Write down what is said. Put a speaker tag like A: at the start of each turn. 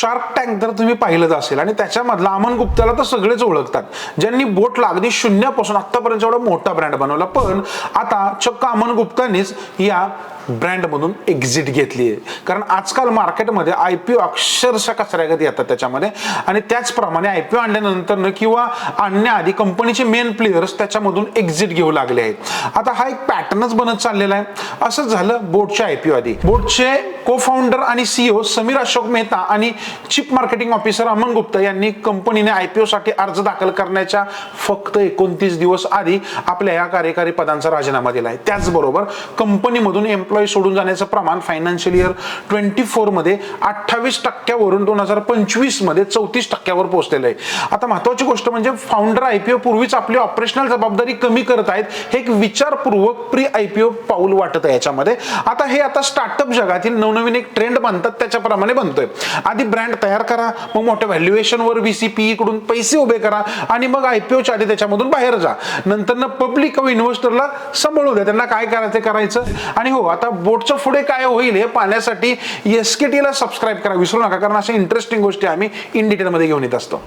A: Shark tank जर तुम्ही पाहिलं असेल आणि त्याच्यामधला अमन गुप्ताला तर सगळेच ओळखतात, ज्यांनी बोटला अगदी शून्यापासून आतापर्यंत एवढा मोठा ब्रँड बनवला. पण आता चक्क अमन गुप्तानीच या ब्रँड मधून एक्झिट घेतली आहे. कारण आजकाल मार्केटमध्ये आयपीओ अक्षरशः कचऱ्यागत येतात त्याच्यामध्ये, आणि त्याचप्रमाणे आयपीओ आणल्यानंतर किंवा आणण्याआधी कंपनीचे मेन प्लेयर्स त्याच्यामधून एक्झिट घेऊ लागले आहेत. आता हा एक पॅटर्नच बनत चाललेला आहे. असंच झालं बोटच्या आयपीओ आधी. बोटचे को फाउंडर आणि सीईओ समीर अशोक मेहता आणि chief marketing officer Aman Gupta यांनी कंपनीने आयपीओ साठी अर्ज दाखल करण्याच्या फक्त 29 दिवस आधी आपल्या या कार्यकारी पदांचा राजीनामा दिलाय. त्याचबरोबर कंपनीमधून एम्प्लॉई सोडून जाण्याचं प्रमाण फायनान्शियल इयर 24 मध्ये 28% 2025 मध्ये 34% पोहोचलेलं आहे. आता महत्वाची गोष्ट म्हणजे फाउंडर आयपीओ पूर्वीच आपली ऑपरेशनल जबाबदारी कमी करत आहेत, हे एक विचारपूर्वक प्री आयपीओ पाऊल वाटत आहे याच्यामध्ये. आता हे स्टार्टअप जगातील नवनवीन एक ट्रेंड बनतात त्याच्याप्रमाणे बनतोय. आधी ब्रँड तयार करा, मग मोठ्या व्हॅल्युएशनवर व्हीसीपी कडून पैसे उभे करा आणि मग आयपीओच्या आधी त्याच्यामधून बाहेर जा. नंतर पब्लिक व इन्व्हेस्टरला सांभाळू द्या, त्यांना काय करायचं करायचं. आणि हो, आता बोटच्या पुढे काय होईल हे पाहण्यासाठी SKT ला सबस्क्राईब करा विसरू नका, कारण अशा इंटरेस्टिंग गोष्टी आम्ही इन डिटेल मध्ये घेऊन येत असतो.